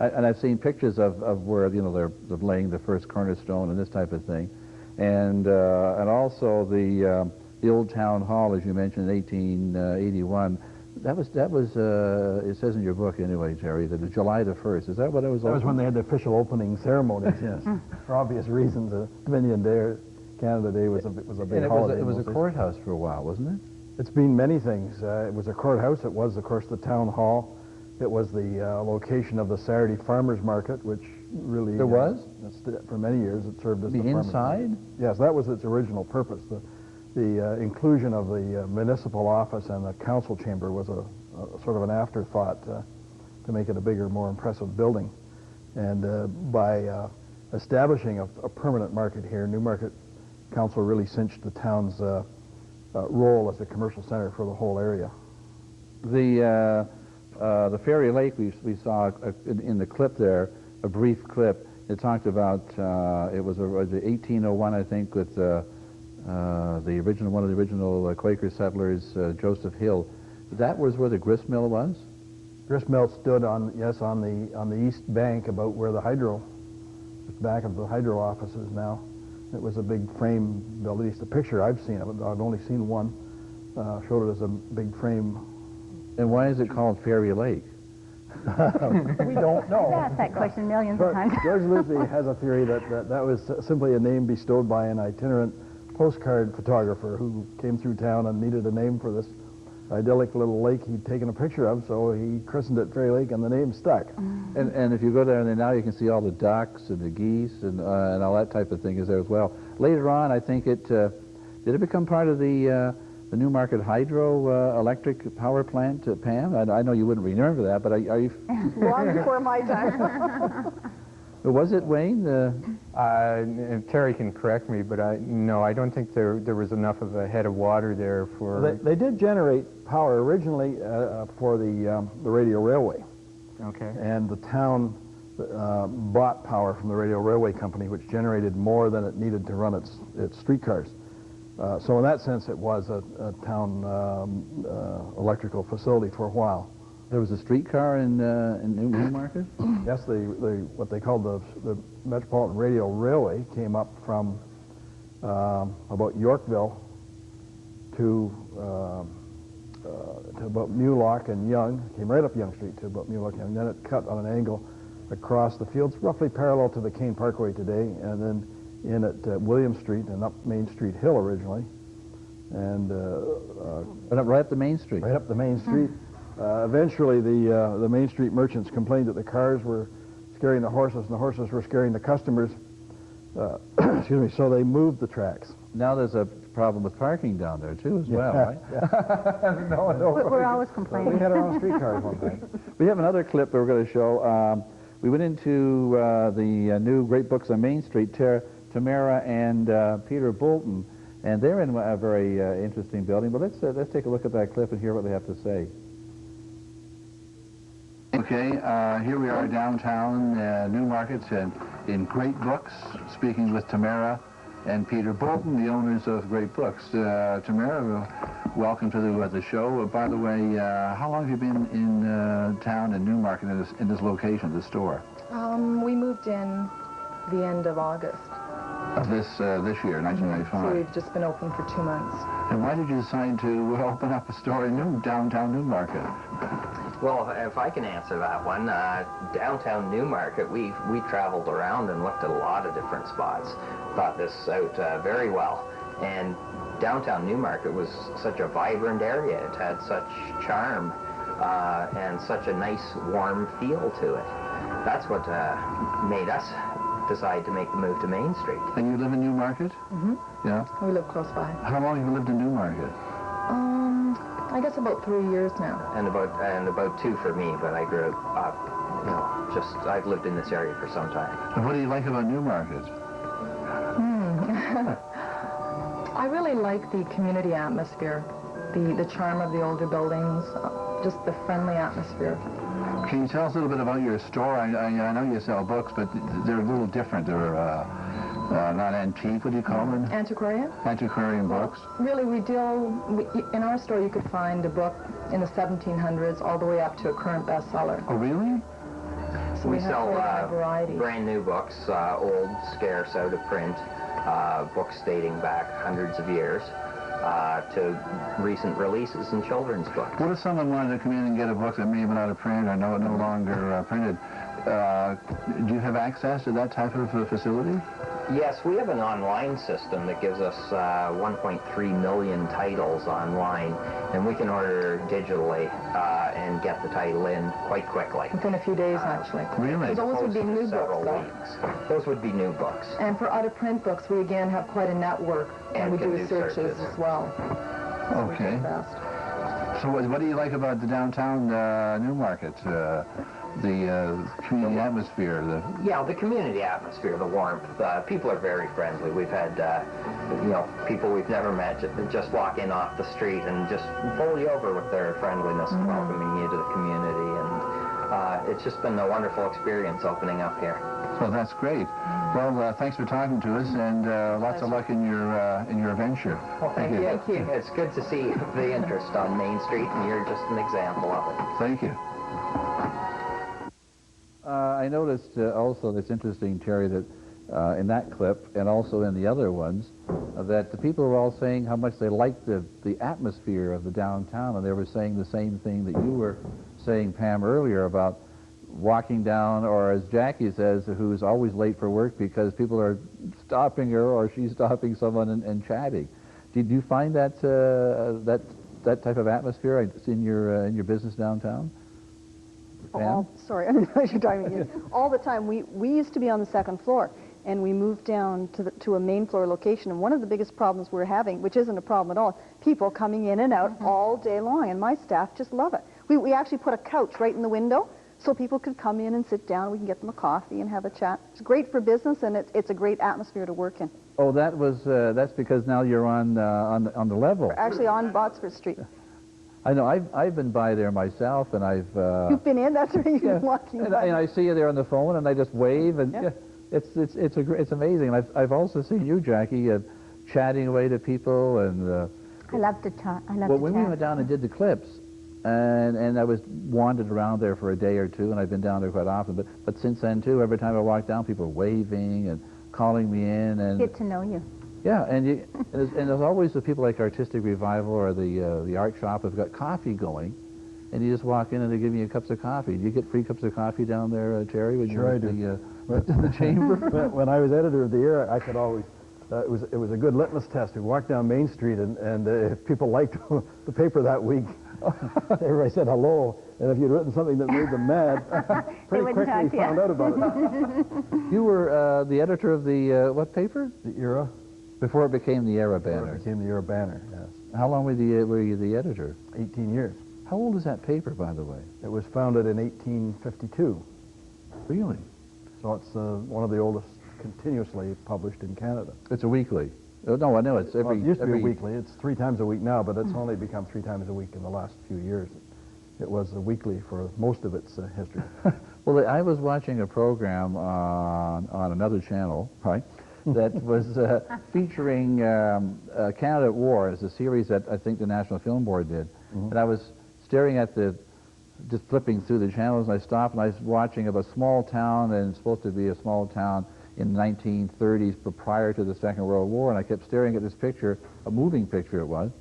And I've seen pictures of where, you know, they're laying the first cornerstone and this type of thing. And also the Old Town Hall, as you mentioned, in 1881, That was. It says in your book anyway, Terry, that it's July the 1st. Is that what it was? That was when they had the official opening ceremonies. Yes, for obvious reasons. Dominion Day, Canada Day was a big holiday. It was a courthouse for a while, wasn't it? It's been many things. It was a courthouse. It was, of course, the town hall. It was the location of the Saturday Farmers Market, which really... There was? For many years, it served as the farmers inside? market. Yes, that was its original purpose. The inclusion of the municipal office and the council chamber was a sort of an afterthought to make it a bigger, more impressive building. And by establishing a permanent market here, Newmarket Council really cinched the town's role as a commercial center for the whole area. The Fairy Lake we saw in the clip there, a brief clip. It talked about it was 1801, I think, with one of the original Quaker settlers, Joseph Hill. That was where the grist mill was. Grist mill stood on the east bank, about where the hydro, just back of the hydro office is now. It was a big frame built. At least the picture I've seen of it, I've only seen one, showed it as a big frame. And why is it called Fairy Lake? We don't know. I've asked that question millions of times. George Lisby has a theory that was simply a name bestowed by an itinerant postcard photographer who came through town and needed a name for this idyllic little lake he'd taken a picture of, so he christened it Fairy Lake, and the name stuck. And if you go there now, you can see all the ducks and the geese and all that type of thing is there as well. Later on, I think did it become part of the Newmarket hydro electric power plant, Pam? I know you wouldn't remember that, but are you... Long before my time. Was it, Wayne? Terry can correct me, but no, I don't think there was enough of a head of water there for... They did generate power originally for the radio railway. Okay. And the town bought power from the radio railway company, which generated more than it needed to run its streetcars. So in that sense, it was a town electrical facility for a while. There was a streetcar in Newmarket? Yes, what they called the Metropolitan Radio Railway came up from about Yorkville to about Mulock and Yonge. It came right up Yonge Street to about Mulock and Yonge. Then it cut on an angle across the fields, roughly parallel to the Kane Parkway today, and then in at William Street and up Main Street Hill originally, and right up the Main Street. Right up the Main Street. Eventually, the Main Street merchants complained that the cars were scaring the horses, and the horses were scaring the customers. Excuse me. So they moved the tracks. Now there's a problem with parking down there too, as well, right? No, We're always complaining. We had our own streetcars one time. We have another clip that we're going to show. We went into the new Great Books on Main Street. Tamara and Peter Bolton, and they're in a very interesting building. But let's take a look at that clip and hear what they have to say. Okay, here we are downtown Newmarket in Great Books, speaking with Tamara and Peter Bolton, the owners of Great Books. Tamara, welcome to the show. By the way, how long have you been in town in Newmarket in this location, the store? We moved in the end of August. Of this year, 1995. So we've just been open for 2 months. And why did you decide to open up a store in downtown Newmarket? Well, if I can answer that one, downtown Newmarket, we traveled around and looked at a lot of different spots, thought this out very well. And downtown Newmarket was such a vibrant area. It had such charm and such a nice, warm feel to it. That's what made us decide to make the move to Main Street. And you live in Newmarket? Mm-hmm. Yeah? We live close by. How long have you lived in Newmarket? I guess about 3 years now. And about 2 for me, but I grew up, I've lived in this area for some time. And what do you like about Newmarket? I really like the community atmosphere, the charm of the older buildings, just the friendly atmosphere. Can you tell us a little bit about your store? I know you sell books, but they're a little different. They're not antique, what do you call them? Antiquarian? Antiquarian books. Really, in our store you could find a book in the 1700s all the way up to a current bestseller. Oh, really? So we sell variety. Brand new books, old, scarce, out of print, books dating back hundreds of years. to recent releases in children's books. What if someone wanted to come in and get a book that may have been out of print or no longer printed? Do you have access to that type of facility? Yes, we have an online system that gives us 1.3 million titles online, and we can order digitally and get the title in quite quickly. Within a few days, actually. Really? Those would be new books, Several though. weeks. Those would be new books. And for out-of-print books, we again have quite a network, and we can do do searches searches. as well. Okay. So what do you like about the downtown Newmarket? The community atmosphere? Yeah, the community atmosphere, the warmth. People are very friendly. We've had, people we've never met just walk in off the street and just bowl you over with their friendliness and welcoming you to the community. And it's just been a wonderful experience opening up here. Well, that's great. Well, thanks for talking to us, and lots of luck in your venture. Well, thank you. Thank you. It's good to see the interest on Main Street, and you're just an example of it. Thank you. I noticed also, it's interesting, Terry, that in that clip and also in the other ones, that the people were all saying how much they liked the atmosphere of the downtown, and they were saying the same thing that you were saying, Pam, earlier about walking down, or as Jackie says, who's always late for work because people are stopping her or she's stopping someone and chatting. Did you find that that type of atmosphere in your business downtown? Sorry, I don't know what you're talking about. All the time. We used to be on the second floor, and we moved down to a main floor location. And one of the biggest problems we're having, which isn't a problem at all, people coming in and out all day long, and my staff just love it. We actually put a couch right in the window so people could come in and sit down. We can get them a coffee and have a chat. It's great for business, and it's a great atmosphere to work in. Oh, that's because now you're on the level. We're actually on Botsford Street. I know. I've been by there myself, and I've. You've been in. That's where you've been walking. And I see you there on the phone, and I just wave, and yeah. It's amazing. And I've also seen you, Jackie, chatting away to people, and. I love to talk. I love to chat. Well, when we went down and did the clips, and I was wandered around there for a day or two, and I've been down there quite often. But since then too, every time I walk down, people are waving and calling me in, and get to know you. Yeah, and there's always the people like Artistic Revival or the art shop have got coffee going, and you just walk in and they give you cups of coffee. Do you get free cups of coffee down there, Terry? When sure, I do. The chamber. When I was editor of the Era, I could always. It was a good litmus test. We walked down Main Street, and if people liked the paper that week, everybody said hello. And if you'd written something that made them mad, pretty quickly found out about it. You were the editor of the what paper? The Era. Before it became the Era Banner. Before it became the Era Banner, yes. How long were you the editor? 18 years. How old is that paper, by the way? It was founded in 1852. Really? So it's one of the oldest continuously published in Canada. It's a weekly. No, I know it's every. Well, it used to be a weekly. It's 3 times a week now, but it's only become 3 times a week in the last few years. It was a weekly for most of its history. Well, I was watching a program on another channel, right, that was featuring Canada at War as a series that I think the National Film Board did. Mm-hmm. And I was staring at just flipping through the channels, and I stopped and I was watching of a small town, and it's supposed to be a small town in the 1930s, but prior to the Second World War, and I kept staring at this picture, a moving picture it was,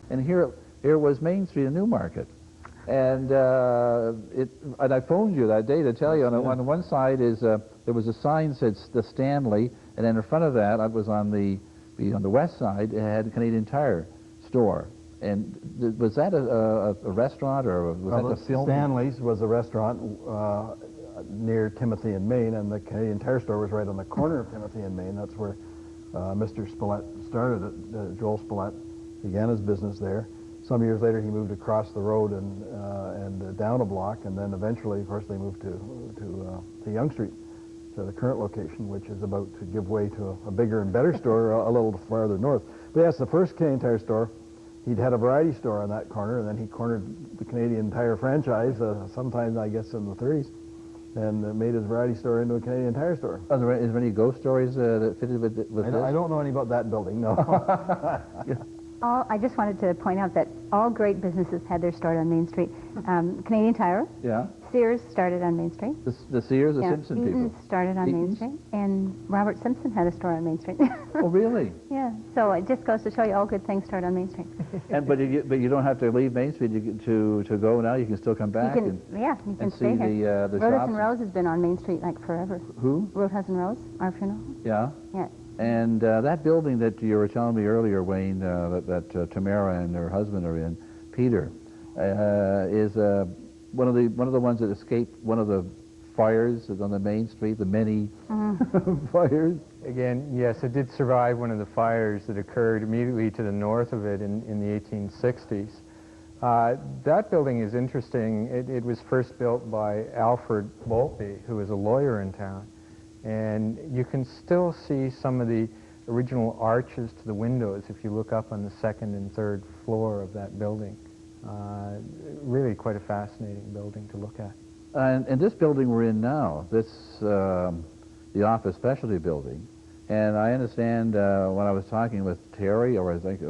and here was Main Street in Newmarket. And and I phoned you that day to tell you, on one side is there was a sign that said the Stanley, and then in front of that, I was on the west side, it had a Canadian Tire store. And was that a restaurant, or was that the film? Stanley's was a restaurant near Timothy and Main, and the Canadian Tire store was right on the corner of Timothy and Main. That's where Mr. Spillett started it. Joel Spillett began his business there. Some years later, he moved across the road and down a block, and then eventually, of course, they moved to Yonge Street, to the current location, which is about to give way to a bigger and better store a little farther north. But yes, the first Canadian Tire store, he'd had a variety store on that corner, and then he cornered the Canadian Tire franchise sometime, I guess, in the 30s, and made his variety store into a Canadian Tire store. Is there any ghost stories that fitted with this? I don't know any about that building, no. I just wanted to point out that all great businesses had their start on Main Street. Canadian Tire, yeah, Sears started on Main Street. The Sears, the Yeah, Simpson Eaton's people. started on Main Eaton's? Street, and Robert Simpson had a store on Main Street. Oh, really? Yeah, so it just goes to show you all good things start on Main Street. But you don't have to leave Main Street to go now. You can still come back. You can and stay see here. the Rodas shops. and Rose has been on Main Street like forever. Who? Rodas and Rose, our funeral. Yeah. Yeah. And that building that you were telling me earlier, Wayne, that Tamara and her husband are in, Peter, is one of the ones that escaped one of the fires on the Main Street, the many fires. Again, yes, it did survive one of the fires that occurred immediately to the north of it in the 1860s. That building is interesting. It was first built by Alfred Boltby, who was a lawyer in town. And you can still see some of the original arches to the windows if you look up on the second and third floor of that building. Really quite a fascinating building to look at. And this building we're in now, the office specialty building, and I understand when I was talking with Terry, or I think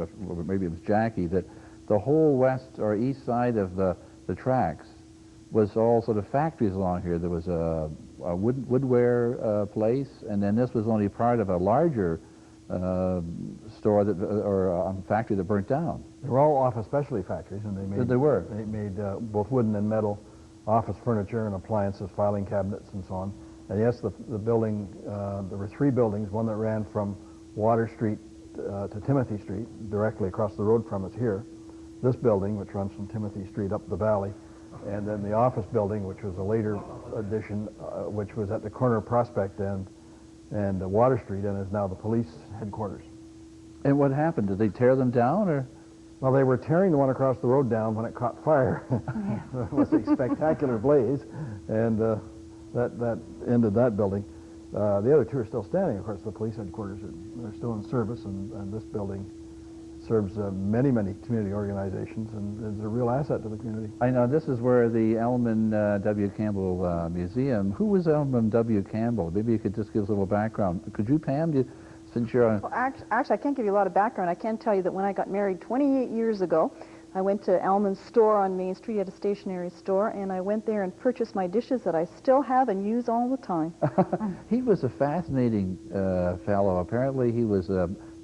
maybe it was Jackie, that the whole west or east side of the tracks was all sort of factories along here. There was a woodware place, and then this was only part of a larger store or factory that burnt down. They were all office specialty factories, and they made both wooden and metal office furniture and appliances, filing cabinets, and so on. And yes, the building, there were three buildings, one that ran from Water Street to Timothy Street, directly across the road from us here. This building, which runs from Timothy Street up the valley, and then the office building, which was a later addition, which was at the corner of Prospect and Water Street, and is now the police headquarters. And what happened? Did they tear them down, or? Well, they were tearing the one across the road down when it caught fire. It was a spectacular blaze, and that ended that building. The other two are still standing. Of course, the police headquarters are still in service, and this building serves many community organizations and is a real asset to the community. I know this is where the Elman W. Campbell Museum. Who was Elman W. Campbell? Maybe you could just give us a little background. Could you, Pam? Since you're on... Well, actually, I can't give you a lot of background. I can tell you that when I got married 28 years ago, I went to Elman's store on Main Street at a stationery store, and I went there and purchased my dishes that I still have and use all the time. He was a fascinating fellow. Apparently, he was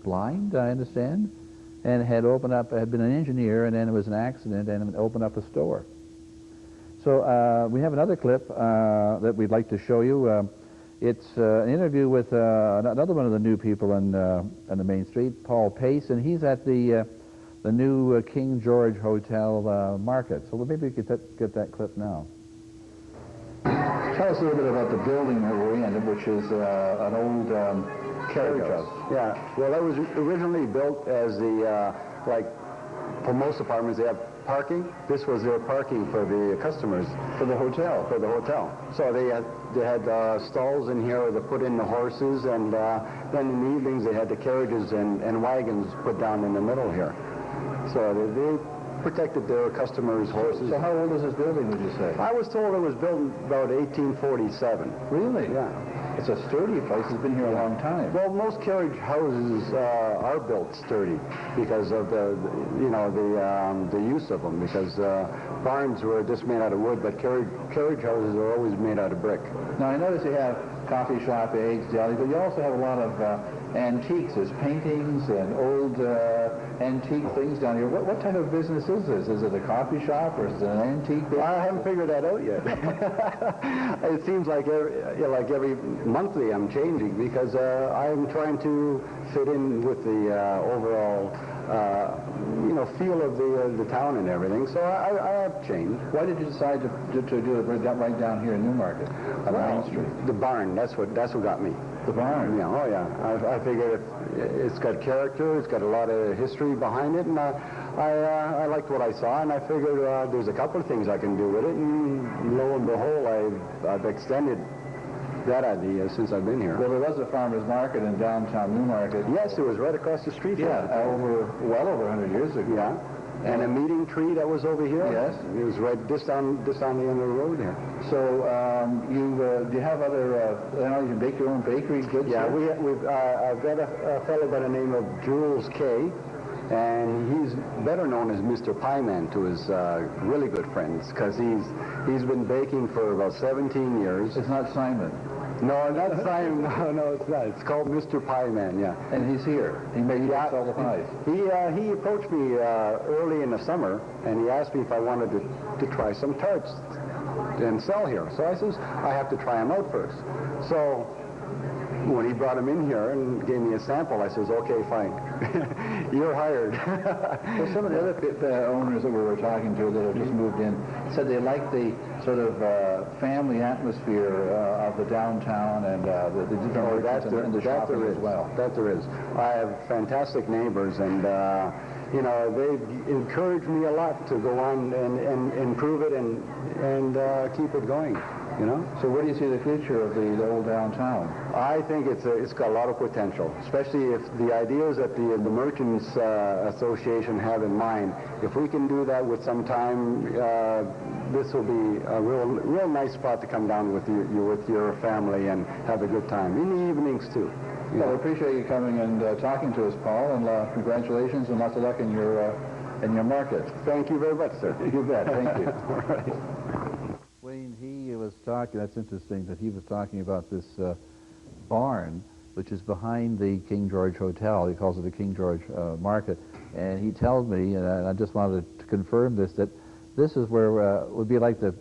blind, I understand, and had been an engineer, and then it was an accident, and opened up a store. So we have another clip that we'd like to show you. It's an interview with another one of the new people on the Main Street, Paul Pace, and he's at the new King George Hotel Market. So maybe we could get that clip now. Tell us a little bit about the building that we're in, which is an old carriage house. Yeah, well, that was originally built as the, like, for most apartments, they have parking. This was their parking for the customers. For the hotel? For the hotel. So they had stalls in here to put in the horses, and then in the evenings they had the carriages and wagons put down in the middle here. So they protected their customers' horses. So how old is this building, would you say? I was told it was built about 1847. Really? Yeah. It's a sturdy place. It's been here a long time. Well, most carriage houses are built sturdy because of the use of them. Because barns were just made out of wood, but carriage houses are always made out of brick. Now I notice you have coffee shop, eggs, deli, but you also have a lot of antiques. There's paintings and old antique things down here. What type of business is this? Is it a coffee shop or is it an antique business? I haven't figured that out yet. It seems like every monthly I'm changing because I'm trying to fit in with the overall feel of the town and everything. So I have changed. Why did you decide to do it right down here in Newmarket on Main Street? The barn. That's what got me. The barn? Yeah. Oh yeah. I figured it's got character. It's got a lot of history behind it, and I liked what I saw, and I figured there's a couple of things I can do with it, and lo and behold, I've extended that idea since I've been here. Well, there was a farmer's market in downtown Newmarket. Yes, it was right across the street. Yeah, well over 100 years ago. Yeah. And a meeting tree that was over here. Yes. It was right just on the end of the road here. So do you have other? You can bake your own bakery goods. Yeah, I've got a fellow by the name of Jules K. And he's better known as Mr. Pieman to his really good friends, because he's been baking for about 17 years. It's not Simon. No, not Simon. No, it's not. It's called Mr. Pieman, yeah. And he's here. He makes all the pies. He approached me early in the summer, and he asked me if I wanted to try some tarts and sell here. So I says, I have to try them out first. So when he brought them in here and gave me a sample, I says, okay, fine. You're hired. So some of the other owners that we were talking to that have just moved in said they like the sort of family atmosphere of the downtown and the different merchants and the shopping as well. That there is. I have fantastic neighbors, and you know, they've encouraged me a lot to go on and improve it and keep it going. You know? So where do you see the future of the old downtown? I think it's got a lot of potential, especially if the ideas that the Merchants Association have in mind. If we can do that with some time, this will be a real nice spot to come down with your family and have a good time in the evenings too. Well, I appreciate you coming and talking to us, Paul, and congratulations and lots of luck in your market. Thank you very much, sir. You bet. Thank you. All right. Wayne, he was talking, that's interesting, that he was talking about this barn, which is behind the King George Hotel. He calls it the King George Market. And he tells me, and I just wanted to confirm this, that this is where it would be like the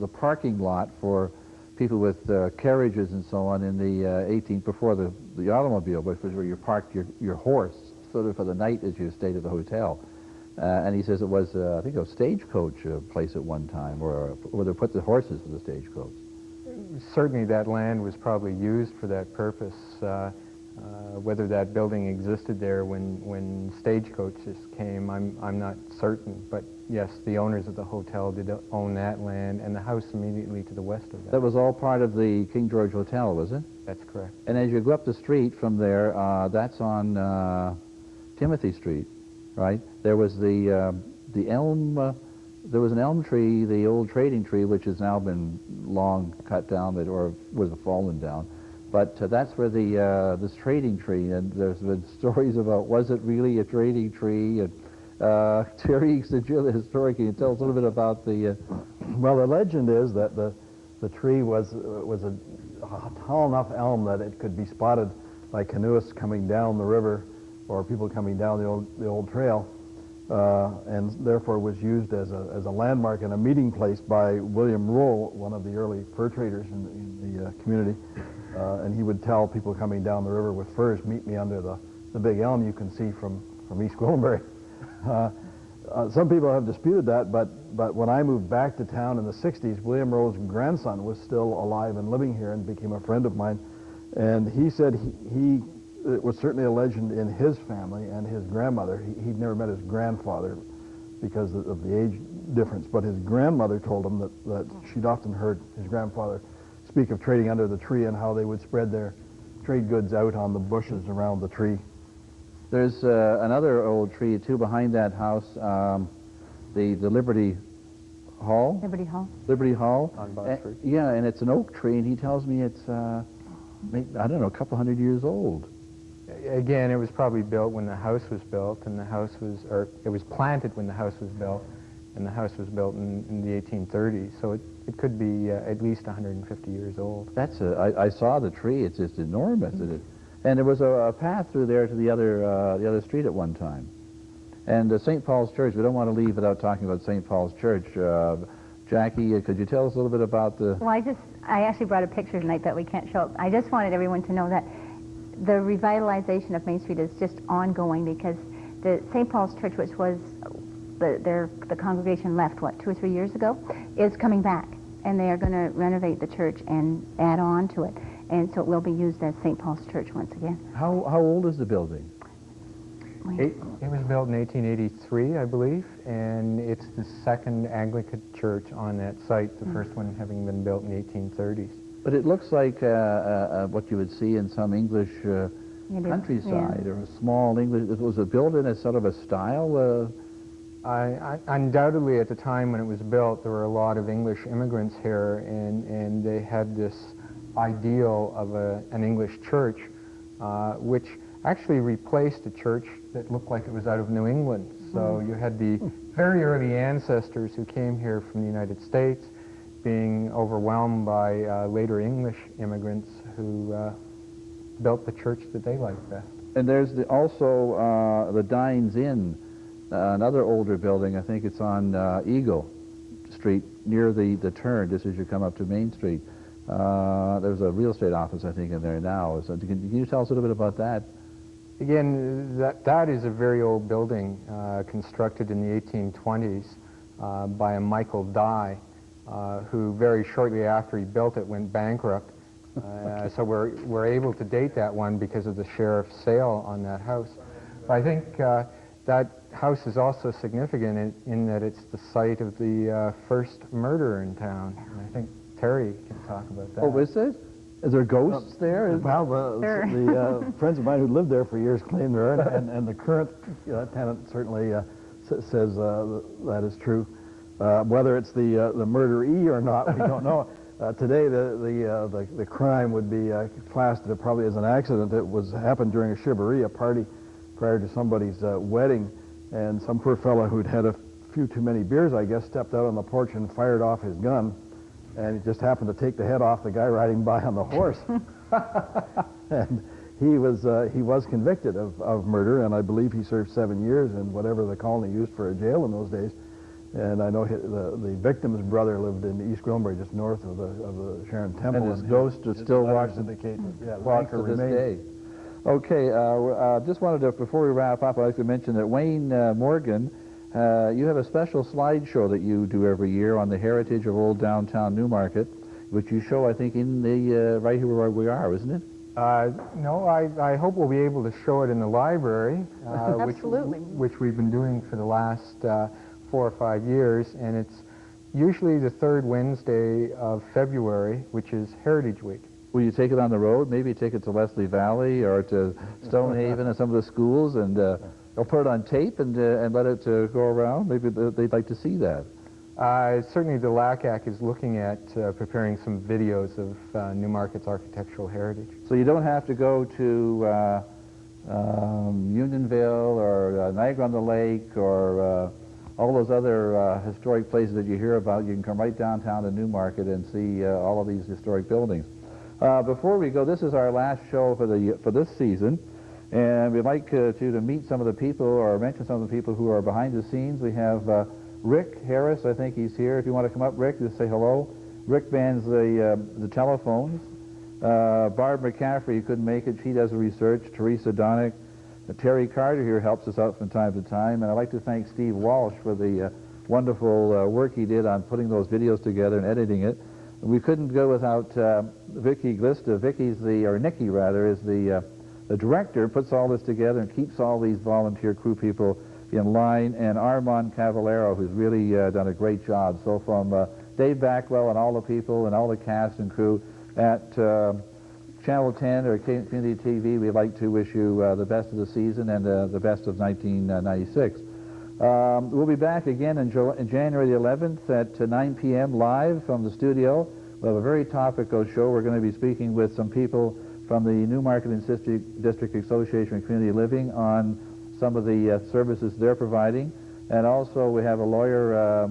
parking lot for people with carriages and so on in the before the automobile, which was where you parked your horse sort of for the night as you stayed at the hotel. And he says it was, I think, a stagecoach place at one time, or where they put the horses for the stagecoach. Certainly that land was probably used for that purpose. Whether that building existed there when stagecoaches came, I'm not certain. But yes, the owners of the hotel did own that land and the house immediately to the west of that. That was all part of the King George Hotel, was it? That's correct. And as you go up the street from there, that's on Timothy Street, right? There was the elm. There was an elm tree, the old trading tree, which has now been long cut down, or was fallen down. But that's where this trading tree, and there's been stories about, was it really a trading tree? And Terry, since you're the historian, can you tell us a little bit about the... Well, the legend is that the tree was a tall enough elm that it could be spotted by canoeists coming down the river or people coming down the old trail, and therefore was used as a landmark and a meeting place by William Rowe, one of the early fur traders in the community. And he would tell people coming down the river with furs, meet me under the big elm you can see from East Gwillimbury. Some people have disputed that, but when I moved back to town in the 60s, William Rowe's grandson was still alive and living here and became a friend of mine. And he said it was certainly a legend in his family and his grandmother. He'd never met his grandfather because of the age difference, but his grandmother told him that she'd often heard his grandfather speak of trading under the tree and how they would spread their trade goods out on the bushes around the tree. There's another old tree, too, behind that house, the Liberty Hall. Liberty Hall. Liberty Hall. On Bond Street. Yeah, and it's an oak tree, and he tells me it's, maybe, I don't know, a couple hundred years old. Again, it was probably built when the house was built, and it was planted when the house was built, and the house was built in the 1830s, so it could be at least 150 years old. I saw the tree. It's just enormous. Mm-hmm. And there was a path through there to the other street at one time. And St. Paul's Church, we don't want to leave without talking about St. Paul's Church. Jackie, could you tell us a little bit about the... Well, I actually brought a picture tonight that we can't show. I just wanted everyone to know that the revitalization of Main Street is just ongoing, because the St. Paul's Church, which was the congregation left, 2 or 3 years ago, is coming back, and they are going to renovate the church and add on to it, and so it will be used as St. Paul's Church once again. How old is the building? It was built in 1883, I believe, and it's the second Anglican church on that site, the first one having been built in the 1830s. But it looks like what you would see in some English countryside, or a small English... Was it built in a sort of a style? Undoubtedly, at the time when it was built, there were a lot of English immigrants here, and they had this ideal of an English church, which actually replaced a church that looked like it was out of New England. So you had the very early ancestors who came here from the United States being overwhelmed by later English immigrants who built the church that they liked best. And there's also the Dines Inn, another older building. I think it's on Eagle Street near the turn, just as you come up to Main Street. There's a real estate office, I think, in there now. So can you tell us a little bit about that? Again, that is a very old building constructed in the 1820s by a Michael Dye, who very shortly after he built it went bankrupt. So we're able to date that one because of the sheriff's sale on that house. But I think that house is also significant in that it's the site of the first murder in town. And I think Terry can talk about that. Oh, is it? Is there ghosts there? Well, the friends of mine who lived there for years claim there are, and the current tenant certainly says that is true. Whether it's the murderee or not, we don't know. Today, the crime would be classed probably as an accident. It happened during a shivaree, a party prior to somebody's wedding, and some poor fellow who'd had a few too many beers, I guess, stepped out on the porch and fired off his gun, and he just happened to take the head off the guy riding by on the horse. And he was convicted of murder, and I believe he served 7 years in whatever the colony used for a jail in those days. And I know the victim's brother lived in East Grillenbury, just north of the Sharon Temple. And his ghost is still walks indicate to this day. Okay, just wanted to, before we wrap up, I'd like to mention that Wayne Morgan, you have a special slideshow that you do every year on the heritage of old downtown Newmarket, which you show, I think, in the right here where we are, isn't it? No, I hope we'll be able to show it in the library, Absolutely. which we've been doing for the last 4 or 5 years, and it's usually the third Wednesday of February, which is Heritage Week. Will you take it on the road? Maybe take it to Leslie Valley or to Stonehaven and some of the schools, and they'll put it on tape and let it go around? Maybe they'd like to see that. Certainly the LACAC is looking at preparing some videos of Newmarket's architectural heritage. So you don't have to go to Unionville or Niagara-on-the-Lake or all those other historic places that you hear about. You can come right downtown to Newmarket and see all of these historic buildings. Before we go, this is our last show for this season, and we'd like to meet some of the people or mention some of the people who are behind the scenes. We have Rick Harris, I think he's here. If you want to come up, Rick, just say hello. Rick mans the telephones. Barb McCaffrey, who couldn't make it, she does the research. Teresa Donick. Terry Carter here helps us out from time to time, and I'd like to thank Steve Walsh for the wonderful work he did on putting those videos together and editing it. We couldn't go without Vicki Glista. Nikki rather, is the director, puts all this together and keeps all these volunteer crew people in line, and Armand Cavallero, who's really done a great job. So from Dave Backwell and all the people and all the cast and crew at Channel 10 or Community TV, we'd like to wish you the best of the season and the best of 1996. We'll be back again in January the 11th at 9 p.m. live from the studio. We'll have a very topical show. We're going to be speaking with some people from the Newmarket and District Association of Community Living on some of the services they're providing. And also we have a lawyer,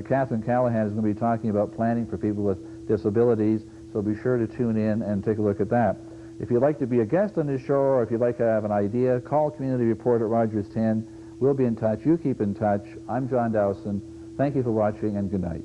Catherine Callahan, is going to be talking about planning for people with disabilities. So be sure to tune in and take a look at that. If you'd like to be a guest on this show, or if you'd like to have an idea, call Community Report at Rogers 10. We'll be in touch. You keep in touch. I'm John Dowson. Thank you for watching, and good night.